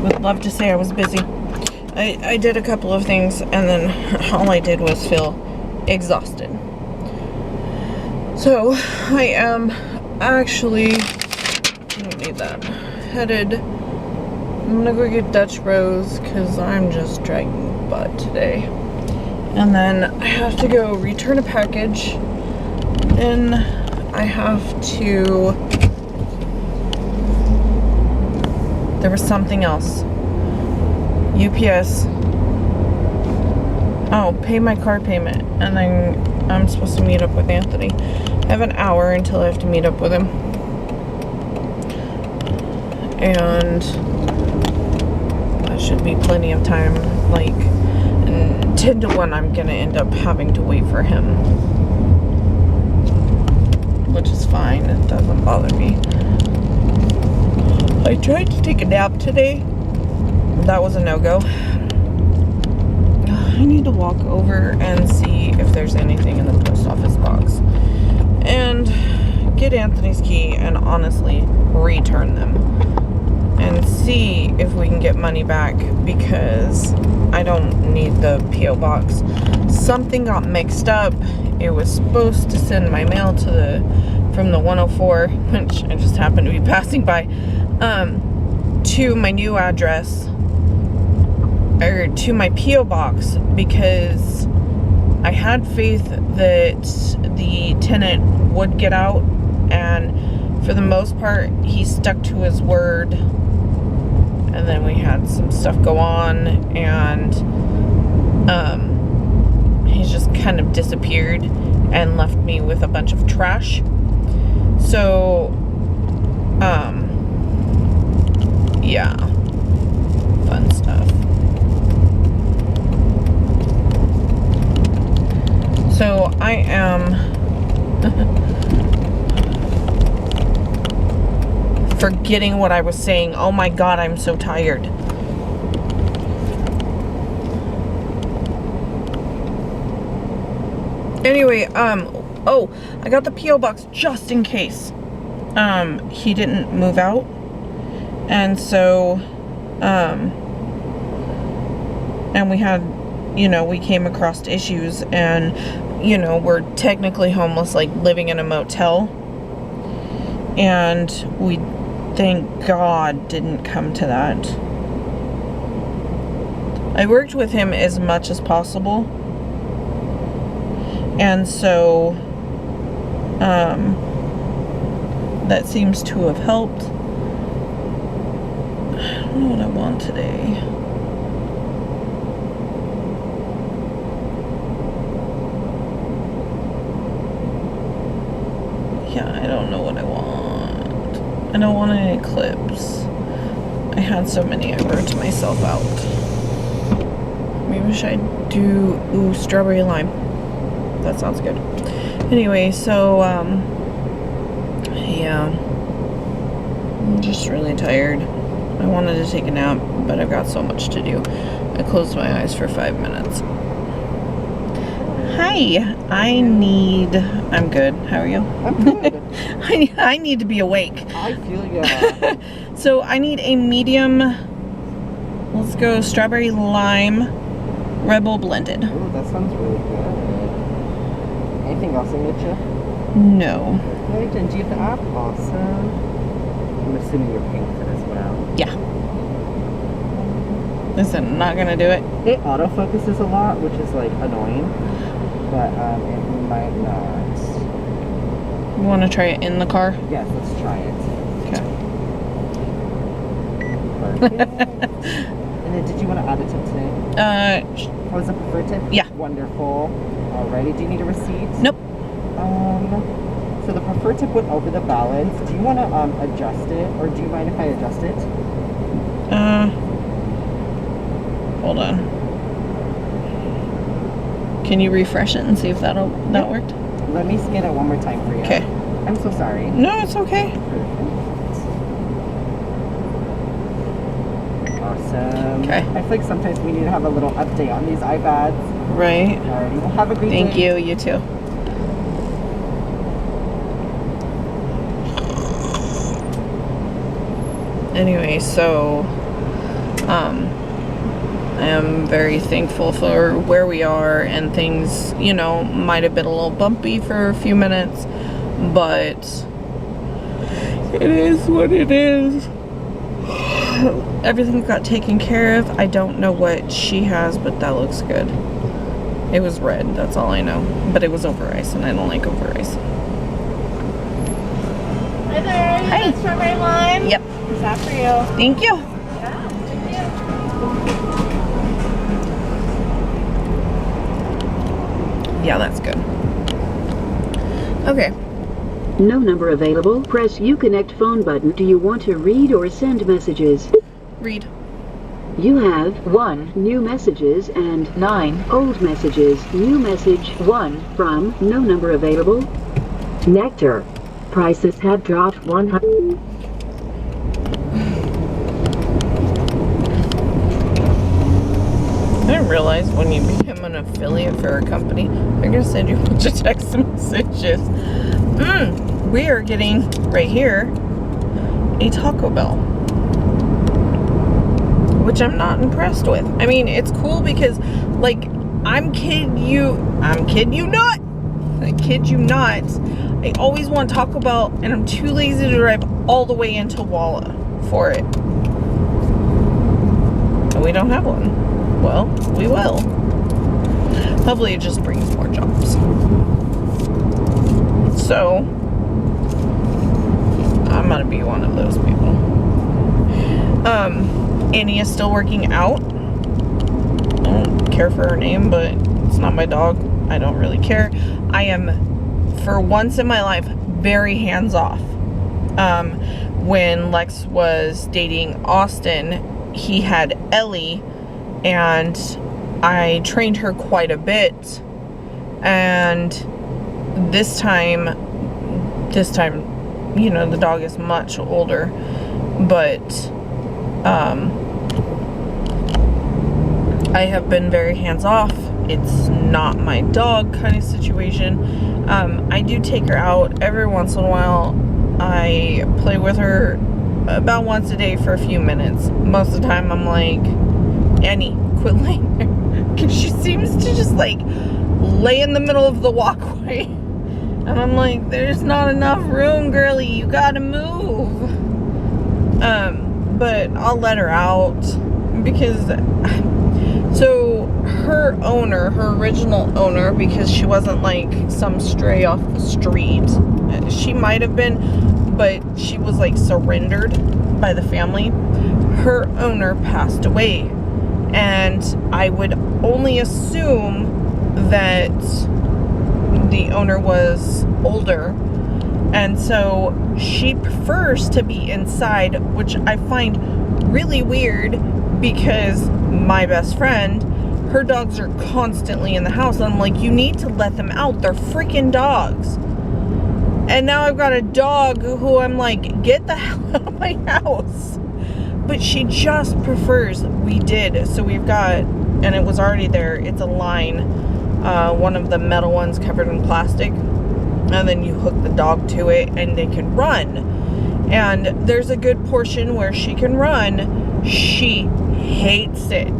would love to say I was busy. I did a couple of things, and then all I did was feel exhausted. So I am actually, I don't need that, headed, I'm gonna go get Dutch Bros because I'm just dragging butt today. And then I have to go return a package. Then I have to, there was something else. UPS. Oh, pay my car payment. And then I'm supposed to meet up with Anthony. I have an hour until I have to meet up with him. And that should be plenty of time. Like, 10 to 1, I'm gonna end up having to wait for him. Which is fine, it doesn't bother me. I tried to take a nap today. That was a no-go. I need to walk over and see if there's anything in the post office box. And get Anthony's key and honestly return them. And see if we can get money back because I don't need the P.O. box. Something got mixed up. It was supposed to send my mail to from the 104, which I just happened to be passing by, to my new address, or to my P.O. box, because I had faith that the tenant would get out, and for the most part, he stuck to his word. And then we had some stuff go on, and he just kind of disappeared and left me with a bunch of trash. So, yeah, fun stuff. So I am forgetting what I was saying. Oh my god, I'm so tired. Anyway, oh, I got the P.O. box just in case he didn't move out. And so, and we had, you know, we came across issues, and, you know, we're technically homeless, like living in a motel. And we, thank God, didn't come to that. I worked with him as much as possible. And so, that seems to have helped. I don't know what I want today. Yeah, I don't know what I want. I don't want any clips. I had so many, I wrote myself out. Maybe I should do, ooh, strawberry lime. That sounds good. Anyway, so, yeah. I'm just really tired. I wanted to take a nap, but I've got so much to do. I closed my eyes for 5 minutes. Hi, I'm good. How are you? I'm good. I need to be awake. I feel ya. So I need a medium, let's go strawberry lime Rebel blended. Ooh, that sounds really good. Anything else I get you? No. Right, and do you have the app? Awesome. I'm assuming you're paying for this well. Yeah. Listen, not gonna do it. It autofocuses a lot, which is like annoying, but it might not. You want to try it in the car? Yes, let's try it. Okay. Perfect. And then, did you want to add a tip today? Was it a preferred tip? Yeah. Wonderful. Alrighty. Do you need a receipt? Nope. So the preferred tip went over the balance. Do you want to adjust it, or do you mind if I adjust it? Hold on. Can you refresh it and see if that worked? Let me scan it one more time for you. Okay. I'm so sorry. No, it's okay. Awesome. Okay. I feel like sometimes we need to have a little update on these iPads. Right. Alrighty. Well, have a great day. Thank you. You too. Anyway, so I am very thankful for where we are, and things, you know, might have been a little bumpy for a few minutes, but it is what it is. Everything got taken care of. I don't know what she has, but that looks good. It was red, that's all I know. But it was over ice, and I don't like over ice. Hi there, you got strawberry wine? Yep. Is that for you? Thank you. Yeah, thank you. Yeah, that's good. Okay. No number available. Press Uconnect phone button. Do you want to read or send messages? Read. You have 1 new messages and 9 old messages. New message 1 from no number available. Nectar. Prices have dropped 100. I didn't realize when you become an affiliate for a company, they're gonna send you a bunch of text messages. We are getting, right here, a Taco Bell. Which I'm not impressed with. I mean, it's cool because, like, I kid you not. I always want Taco Bell, and I'm too lazy to drive all the way into Walla for it. And we don't have one. Well, we will. Hopefully it just brings more jobs. So, I'm gonna be one of those people. Annie is still working out. I don't care for her name, but it's not my dog. I don't really care. I am, for once in my life, very hands-off. When Lex was dating Austin, he had Ellie, and I trained her quite a bit. And this time, you know, the dog is much older, but I have been very hands-off. It's not my dog kind of situation. I do take her out every once in a while. I play with her about once a day for a few minutes. Most of the time I'm like, Annie, quit laying there. Because she seems to just like lay in the middle of the walkway. And I'm like, there's not enough room, girlie. You gotta move. But I'll let her out because, so her owner, her original owner, because she wasn't like some stray off the street. She might have been, but she was like surrendered by the family. Her owner passed away, and I would only assume that the owner was older, and so she prefers to be inside, which I find really weird because my best friend, her dogs are constantly in the house, and I'm like, you need to let them out. They're freaking dogs. And now I've got a dog who I'm like, get the hell out of my house. But she just prefers, so we've got, and it was already there, it's a line, one of the metal ones covered in plastic, and then you hook the dog to it and they can run. And there's a good portion where she can run. She hates it.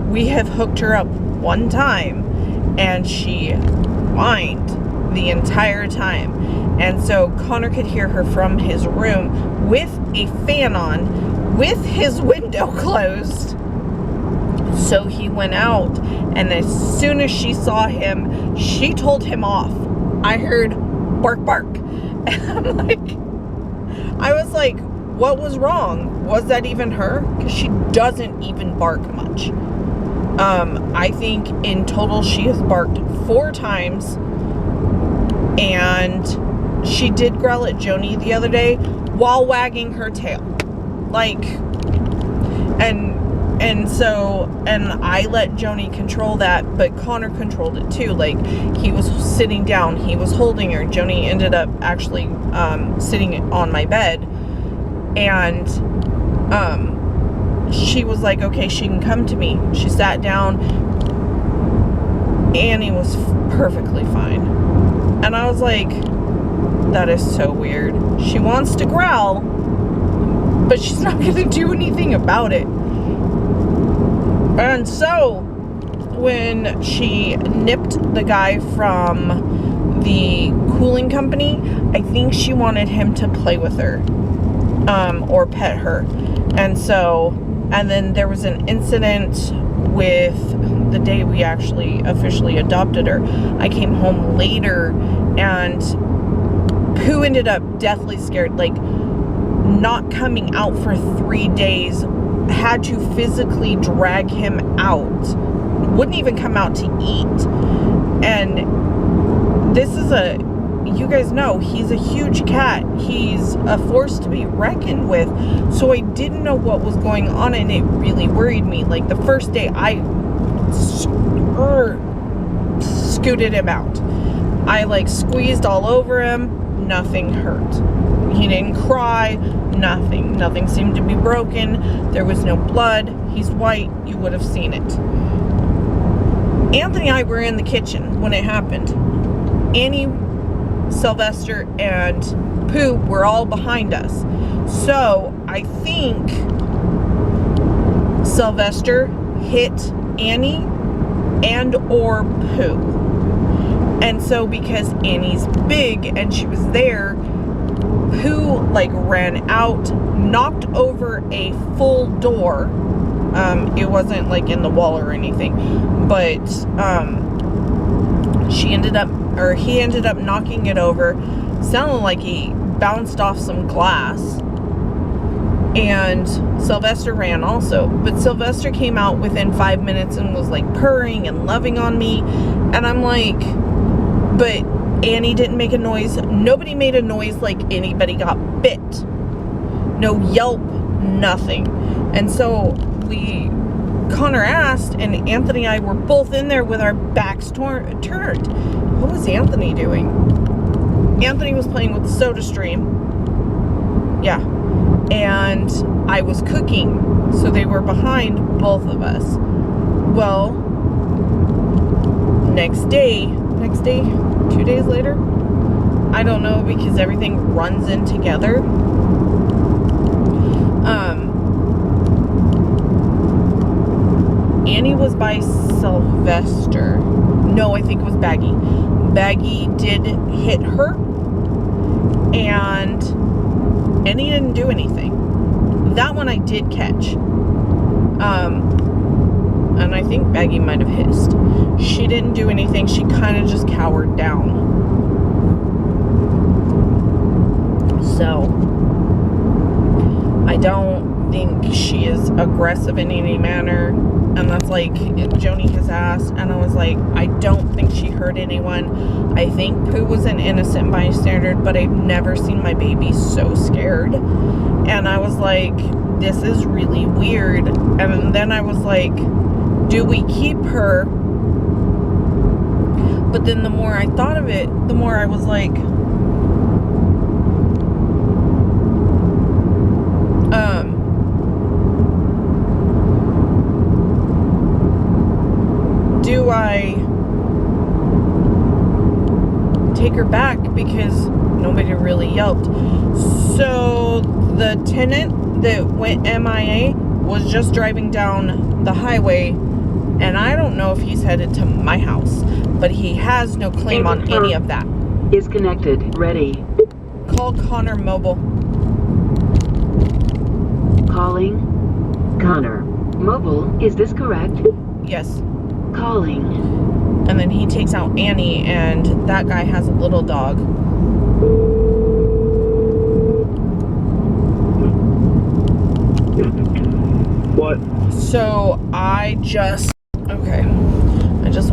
We have hooked her up one time and she whined the entire time. And so Connor could hear her from his room with a fan on, with his window closed. So he went out, and as soon as she saw him, she told him off. I heard bark, bark. And I'm like, I was like, what was wrong? Was that even her? Because she doesn't even bark much. I think in total she has barked 4 times, and she did growl at Joni the other day while wagging her tail. Like, and so I let Joni control that, but Connor controlled it too. Like, he was sitting down, he was holding her. Joni ended up actually sitting on my bed, and she was like, okay, she can come to me. She sat down. Annie was perfectly fine. And I was like, that is so weird. She wants to growl, but she's not gonna do anything about it. And so when she nipped the guy from the cooling company, I think she wanted him to play with her, or pet her. And then there was an incident with the day we actually officially adopted her. I came home later and Pooh ended up deathly scared, like not coming out for 3 days, had to physically drag him out, wouldn't even come out to eat. And this is you guys know, he's a huge cat. He's a force to be reckoned with. So I didn't know what was going on, and it really worried me. Like the first day I scooted him out. I like squeezed all over him. Nothing hurt. He didn't cry. Nothing. Nothing seemed to be broken. There was no blood. He's white. You would have seen it. Anthony and I were in the kitchen when it happened. Annie, Sylvester, and Pooh were all behind us. So I think Sylvester hit Annie and or Pooh. And so because Annie's big and she was there, Pooh like ran out, knocked over a full door. It wasn't like in the wall or anything, but he ended up knocking it over. Sounded like he bounced off some glass. And Sylvester ran also, but Sylvester came out within 5 minutes and was like purring and loving on me. And I'm like, but Annie didn't make a noise. Nobody made a noise like anybody got bit. No yelp, nothing. And so Connor asked, and Anthony and I were both in there with our backs turned. What was Anthony doing? Anthony was playing with the Soda Stream. Yeah. And I was cooking. So they were behind both of us. Well, next day, 2 days later, I don't know, because everything runs in together. Annie was by Sylvester. No, I think it was Baggy. Baggy did hit her, and Annie didn't do anything. That one I did catch. And I think Baggy might have hissed. She didn't do anything. She kind of just cowered down. So, I don't think she is aggressive in any manner. And that's like, Joni has asked, and I was like, I don't think she hurt anyone. I think Pooh was an innocent bystander, but I've never seen my baby so scared. And I was like, this is really weird. And then I was like, do we keep her? But then the more I thought of it, the more I was like, do I take her back? Because nobody really yelped. So the tenant that went MIA was just driving down the highway, and I don't know if he's headed to my house, but he has no claim on any of that. Is connected. Ready. Call Connor Mobile. Calling Connor Mobile. Is this correct? Yes. Calling. And then he takes out Annie, and that guy has a little dog. What? So I just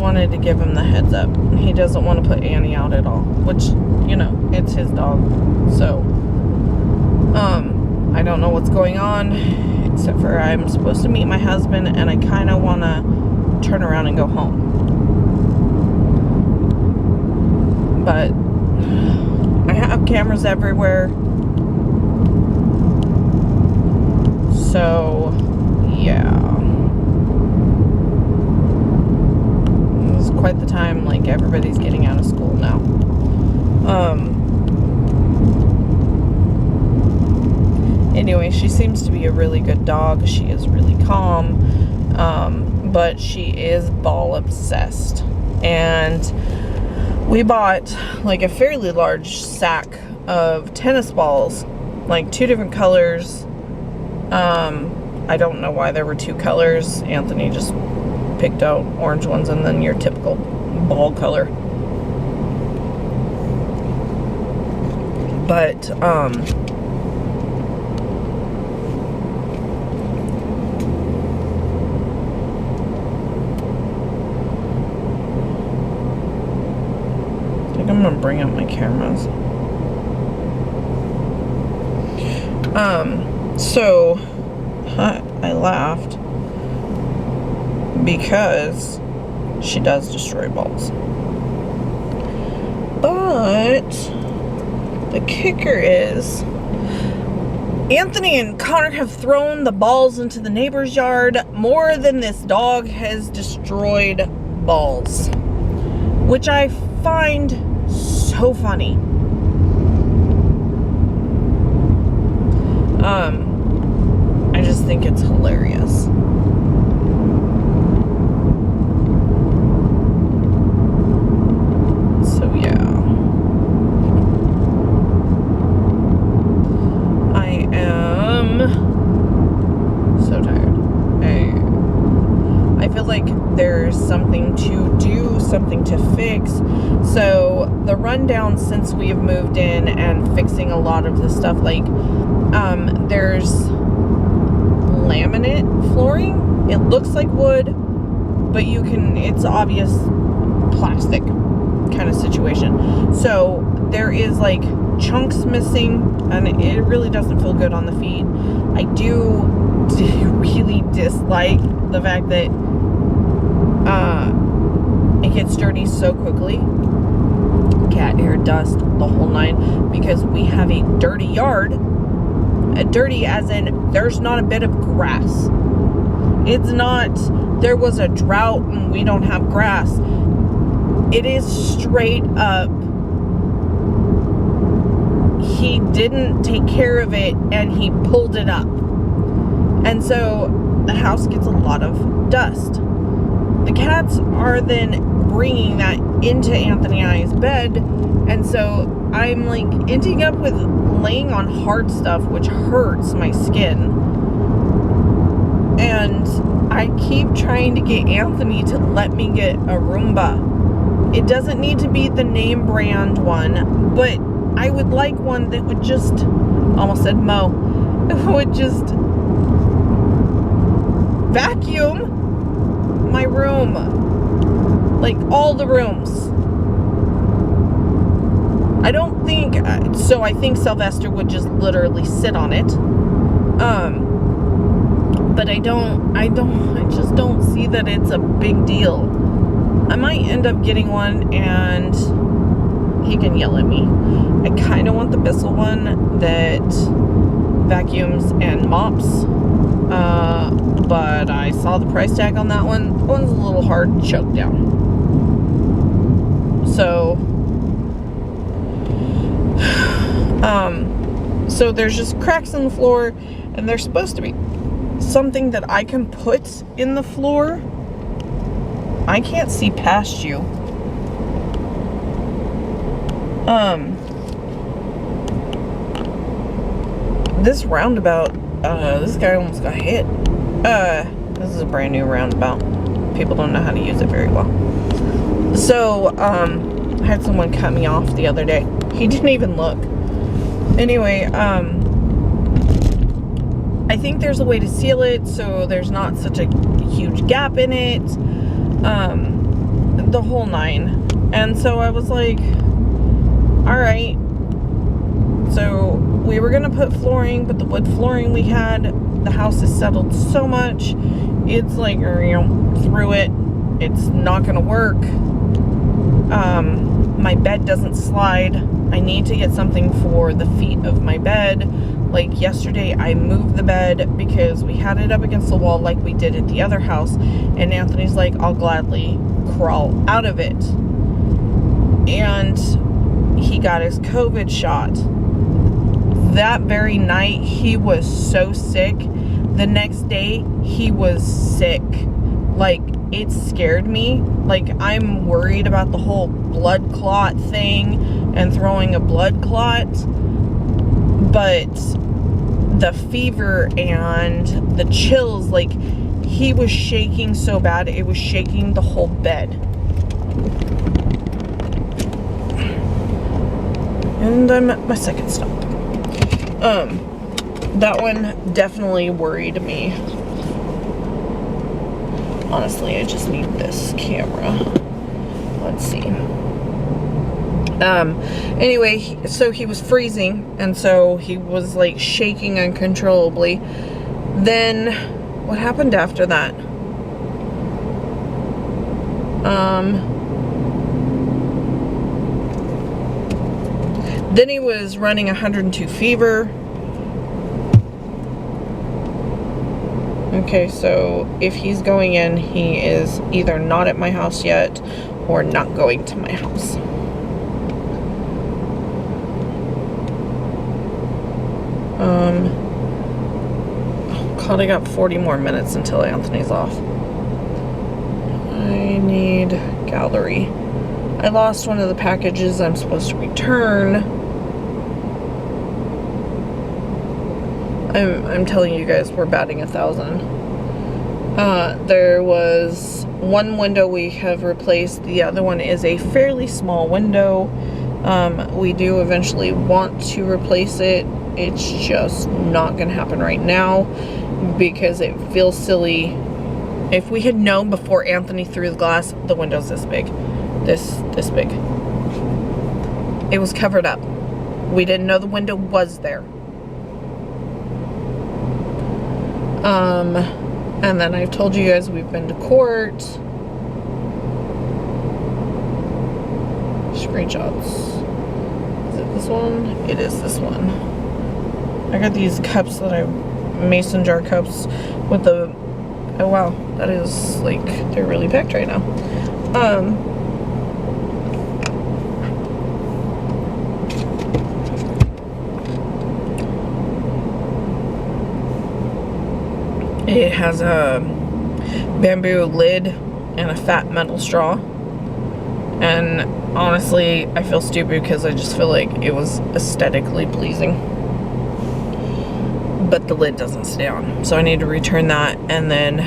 wanted to give him the heads up. He doesn't want to put Annie out at all, which, you know, it's his dog. So, I don't know what's going on, except for I'm supposed to meet my husband, and I kind of want to turn around and go home. But I have cameras everywhere. So, yeah. It was quite the time, like everybody's getting out of school now. Anyway, she said seems to be a really good dog. She is really calm, but she is ball obsessed. And we bought like a fairly large sack of tennis balls, like 2 different colors. I don't know why there were 2 colors. Anthony just picked out orange ones and then your typical ball color. But, I think I'm gonna bring up my cameras. So I laughed because she does destroy balls. But the kicker is Anthony and Connor have thrown the balls into the neighbor's yard more than this dog has destroyed balls, which I find so funny. I just think it's hilarious. So yeah. I am so tired. I feel like there's something to do, something to fix. So the rundown since we have moved in and fixing a lot of the stuff, like there's laminate flooring. It looks like wood, but it's obvious plastic kind of situation. So there is like chunks missing, and it really doesn't feel good on the feet. I do really dislike the fact that it gets dirty so quickly. Cat hair, dust, the whole 9, because we have a dirty yard. Dirty as in there's not a bit of grass. It's not there was a drought and we don't have grass. It is straight up he didn't take care of it and he pulled it up. And so the house gets a lot of dust. The cats are then bringing that into Anthony and I's bed, and so I'm like ending up with laying on hard stuff, which hurts my skin. And I keep trying to get Anthony to let me get a Roomba. It doesn't need to be the name brand one, but I would like one that would just, almost said mow, would just vacuum my room. Like all the rooms. I don't think, so I think Sylvester would just literally sit on it. But I just don't see that it's a big deal. I might end up getting one and he can yell at me. I kind of want the Bissell one that vacuums and mops. But I saw the price tag on that one. That one's a little hard to choke down. So there's just cracks in the floor, and there's supposed to be something that I can put in the floor. I can't see past you. This roundabout, this guy almost got hit. This is a brand new roundabout. People don't know how to use it very well. So, I had someone cut me off the other day. He didn't even look. Anyway, I think there's a way to seal it so there's not such a huge gap in it. The whole 9. And so I was like, alright. So we were gonna put flooring, but the wood flooring we had, the house is settled so much, it's like, through it, it's not gonna work. My bed doesn't slide. I need to get something for the feet of my bed. Like yesterday, I moved the bed because we had it up against the wall like we did at the other house. And Anthony's like, I'll gladly crawl out of it. And he got his COVID shot that very night, he was so sick. The next day, he was sick. Like, it scared me. Like, I'm worried about the whole blood clot thing and throwing a blood clot. But the fever and the chills, like, he was shaking so bad, it was shaking the whole bed. And I'm at my second stop. That one definitely worried me. Honestly, I just need this camera. Let's see. Anyway, so he was freezing, and so he was like shaking uncontrollably. Then, what happened after that? Then he was running 102 fever. Okay, so if he's going in, he is either not at my house yet or not going to my house. God, I got 40 more minutes until Anthony's off. I need gallery. I lost one of the packages I'm supposed to return. I'm telling you guys, we're batting 1,000. There was one window we have replaced. The other one is a fairly small window. We do eventually want to replace it. It's just not going to happen right now because it feels silly. If we had known before Anthony threw the glass, the window's this big. This big. It was covered up. We didn't know the window was there. And then I've told you guys we've been to court. Screenshots. Is it this one? It is this one. I got these cups that mason jar cups with the, oh wow, that is like, they're really packed right now. It has a bamboo lid and a fat metal straw. And honestly, I feel stupid because I just feel like it was aesthetically pleasing. But the lid doesn't stay on. So I need to return that. And then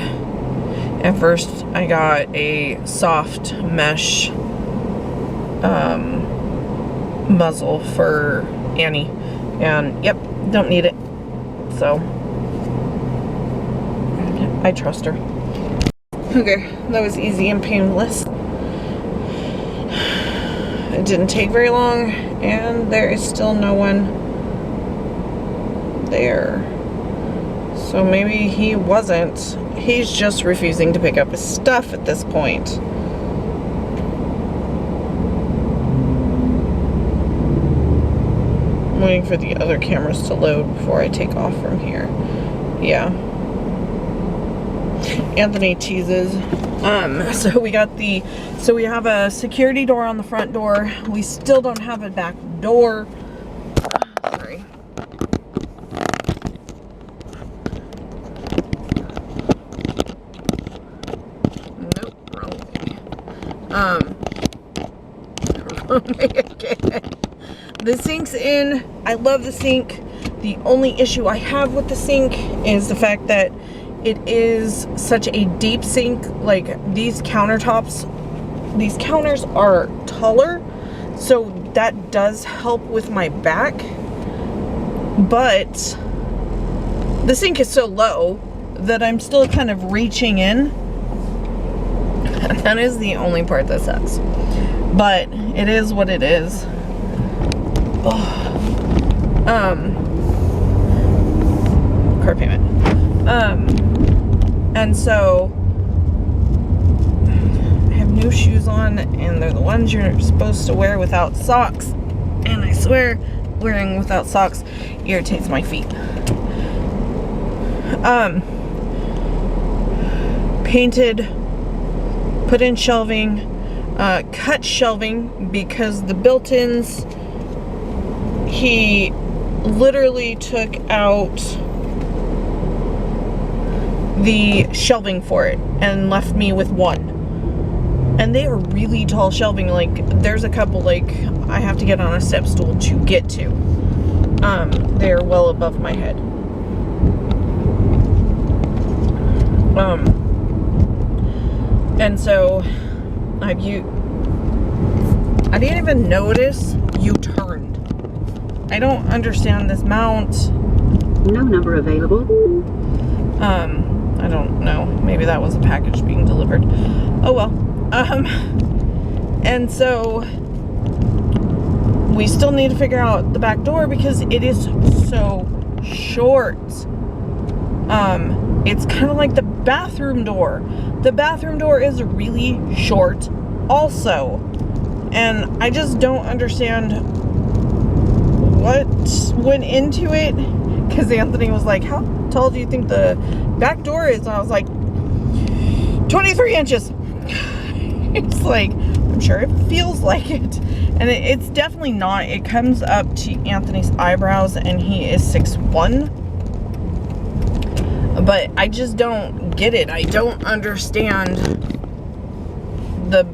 at first I got a soft mesh muzzle for Annie. And yep, don't need it. So I trust her. Okay, that was easy and painless. It didn't take very long, and there is still no one there. So maybe he wasn't. He's just refusing to pick up his stuff at this point. I'm waiting for the other cameras to load before I take off from here. Yeah. Anthony teases. So we have a security door on the front door. We still don't have a back door. Sorry. Nope, wrong thing. Again. The sink's in. I love the sink. The only issue I have with the sink is the fact that it is such a deep sink. Like, these counters are taller, so that does help with my back. But the sink is so low that I'm still kind of reaching in. That is the only part that sucks. But it is what it is. Car payment. And so I have new shoes on, and they're the ones you're supposed to wear without socks. And I swear, wearing without socks irritates my feet. Painted, put in shelving, cut shelving because the built-ins, he literally took out the shelving for it and left me with one. And they are really tall shelving. Like, there's a couple, like, I have to get on a step stool to get to. They're well above my head. And so I didn't even notice you turned. I don't understand this mount. No number available. I don't know. Maybe that was a package being delivered. Oh well. And so we still need to figure out the back door because it is so short. It's kind of like the bathroom door. The bathroom door is really short also. And I just don't understand what went into it. Because Anthony was like, how tall do you think the back door is? And I was like, 23 inches. It's like, I'm sure it feels like it. And it's definitely not. It comes up to Anthony's eyebrows and he is 6'1". But I just don't get it. I don't understand. The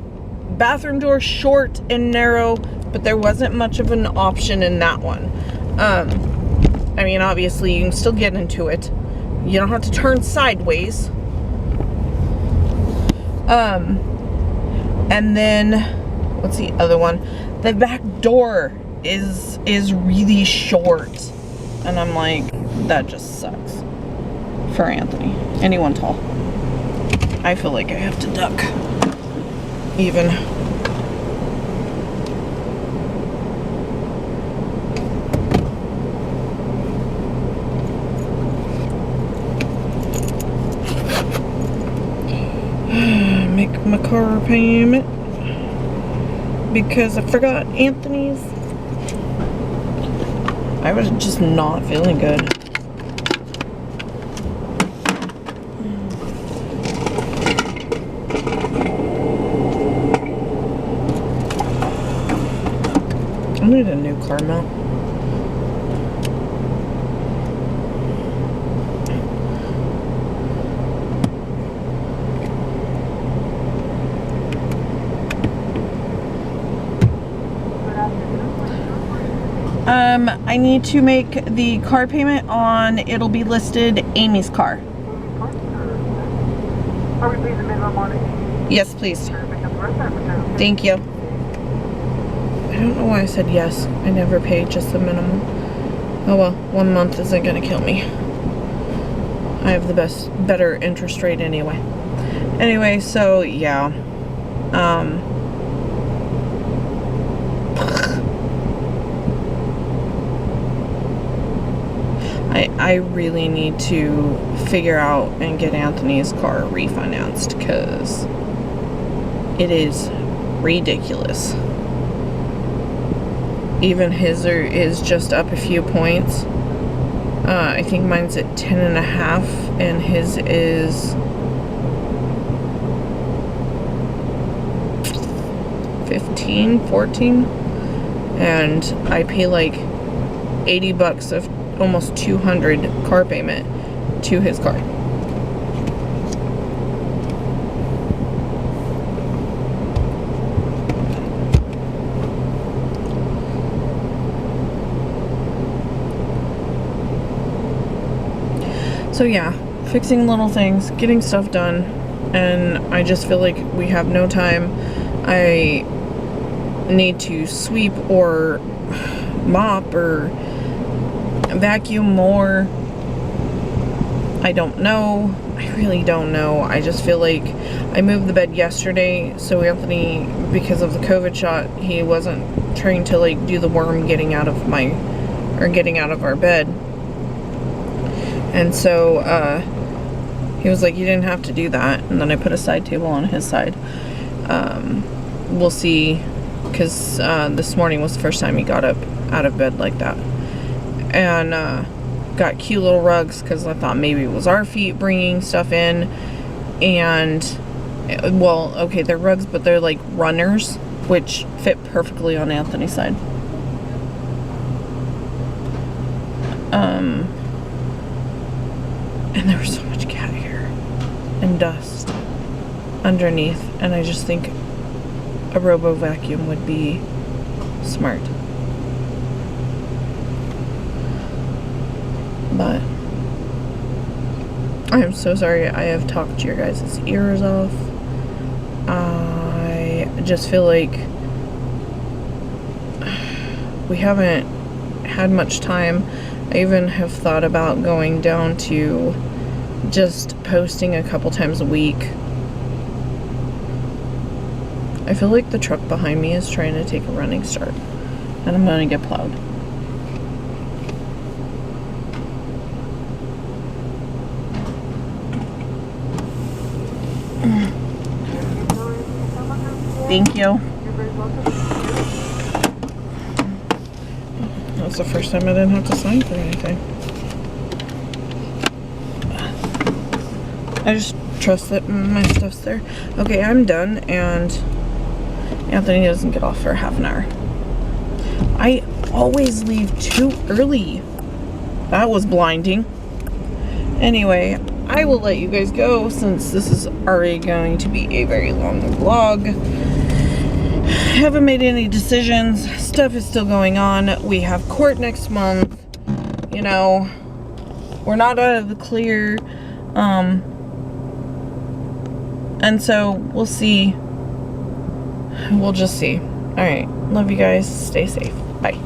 bathroom door short and narrow, but there wasn't much of an option in that one. I mean, obviously you can still get into it. You don't have to turn sideways. And then what's the other one? The back door is really short. And I'm like, that just sucks for Anthony. Anyone tall. I feel like I have to duck. Even. Make my car payment because I forgot Anthony's. I was just not feeling good. I need a new car mount. I need to make the car payment on, it'll be listed Amy's car. Are we paying the minimum on it? Yes, please. Thank you. I don't know why I said yes. I never paid just the minimum. Oh well, 1 month isn't gonna kill me. I have the better interest rate anyway. Anyway, so yeah. I really need to figure out and get Anthony's car refinanced because it is ridiculous. Even his is just up a few points. I think mine's at 10.5 and his is 15, 14. And I pay like 80 bucks of almost 200 car payment to his car. So yeah, fixing little things, getting stuff done, and I just feel like we have no time. I need to sweep or mop or vacuum more. I don't know. I really don't know. I just feel like I moved the bed yesterday, so Anthony, because of the COVID shot, he wasn't trying to like do the worm getting out of our bed. And so he was like, you didn't have to do that. And then I put a side table on his side. We'll see, because this morning was the first time he got up out of bed like that. And got cute little rugs because I thought maybe it was our feet bringing stuff in. And well, okay, they're rugs, but they're like runners, which fit perfectly on Anthony's side. And there was so much cat hair and dust underneath, and I just think a robo vacuum would be smart. But I am so sorry I have talked your guys' ears off. I just feel like we haven't had much time. I even have thought about going down to just posting a couple times a week. I feel like the truck behind me is trying to take a running start, and I'm gonna get plowed. Thank you. You're very welcome. That's the first time I didn't have to sign for anything. I just trust that my stuff's there. Okay, I'm done, and Anthony doesn't get off for half an hour. I always leave too early. That was blinding. Anyway, I will let you guys go since this is already going to be a very long vlog. Haven't made any decisions. Stuff is still going on. We have court next month. You know, we're not out of the clear. And so we'll see. We'll just see. All right. Love you guys. Stay safe. Bye.